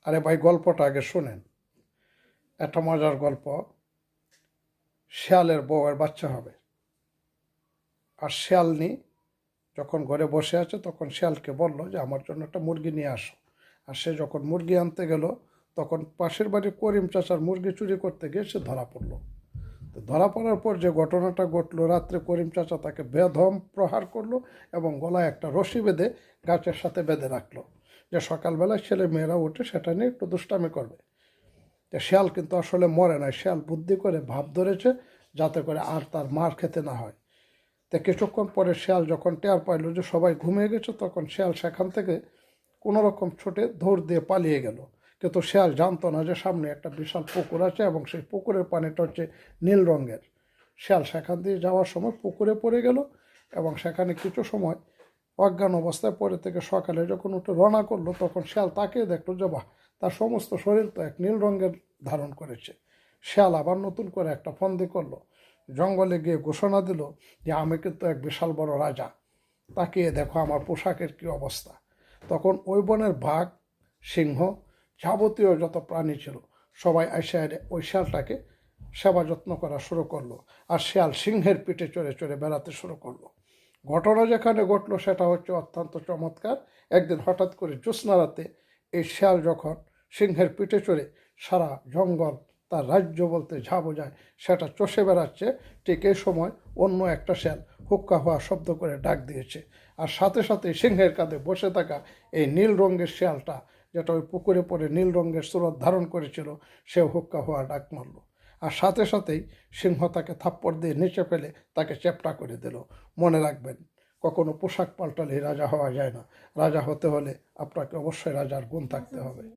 আরে ভাই, গল্পটা আগে শোনেন। একটা মজার গল্প। শেয়ালের বউয়ের বাচ্চা হবে। আর শেয়ালনি যখন ঘরে বসে আছে তখন শেয়ালকে বলল যে আমার জন্য একটা মুরগি নিয়ে আসো। আর সে যখন মুরগি আনতে গেল তখন পাশের বাড়ির করিম চাচার মুরগি চুরি করতে গিয়ে সে ধরা পড়লো। তো ধরা পড়ার পর যে ঘটনাটা ঘটলো, রাত্রে করিম চাচা তাকে বেধম প্রহার করলো এবং গলায় একটা রশি বেঁধে গাছের সাথে বেঁধে রাখলো, যে সকালবেলায় ছেলে মেয়েরা উঠে সেটা নিয়ে একটু দুষ্টামি করবে। শেয়াল কিন্তু আসলে মরে নাই, শেয়াল বুদ্ধি করে ভাব ধরেছে যাতে করে আর তার মার খেতে না হয়। তো কিছুক্ষণ পরে শেয়াল যখন টের পাইল যে সবাই ঘুমিয়ে গেছে, তখন শেয়াল সেখান থেকে কোনো রকম ছুটে দৌড় দিয়ে পালিয়ে গেল। কিন্তু শেয়াল জানতো না যে সামনে একটা বিশাল পুকুর আছে এবং সেই পুকুরের পানিটা হচ্ছে নীল রঙের। শেয়াল সেখান দিয়ে যাওয়ার সময় পুকুরে পড়ে গেল এবং সেখানে কিছু সময় অজ্ঞান অবস্থায় পরে থেকে সকালে যখন উঠে রওনা করলো তখন শেয়াল তাকিয়ে দেখলো যে বাহ, তার সমস্ত শরীর তো এক নীল রঙের ধারণ করেছে। শেয়াল আবার নতুন করে একটা ফন্দি করলো, জঙ্গলে গিয়ে ঘোষণা দিল যে আমি কিন্তু এক বিশাল বড় রাজা, তাকিয়ে দেখো আমার পোশাকের কি অবস্থা। তখন ওই বনের বাঘ, সিংহ, যাবতীয় যত প্রাণী ছিল সবাই এসে ওই শেয়ালটাকে সেবা যত্ন করা শুরু করলো। আর শেয়াল সিংহের পিঠে চড়ে চড়ে বেড়াতে শুরু করলো। ঘটনা যেখানে ঘটলো সেটা হচ্ছে অত্যন্ত চমৎকার। একদিন হঠাৎ করে জ্যোৎস্না রাতে এই শেয়াল যখন সিংহের পিঠে চড়ে সারা জঙ্গল, তার রাজ্য বলতে যা বোঝায় সেটা চষে বেড়াচ্ছে, ঠিক এই সময় অন্য একটা শেয়াল হুক্কা হওয়া শব্দ করে ডাক দিয়েছে। আর সাথে সাথে সিংহের কাঁধে বসে থাকা এই নীল রঙের শেয়ালটা, যেটা ওই পুকুরে পড়ে নীল রঙের সুরত ধারণ করেছিল, সেও হুক্কা হওয়া ডাক মারল। আর সাথে সাথেই সিংহ তাকে থাপ্পড় দিয়ে নিচে ফেলে তাকে চ্যাপ্টা করে দিল। মনে রাখবেন, কখনো পোশাক পাল্টালেই রাজা হওয়া যায় না। রাজা হতে হলে আপনাকে অবশ্যই রাজার গুণ থাকতে হবে।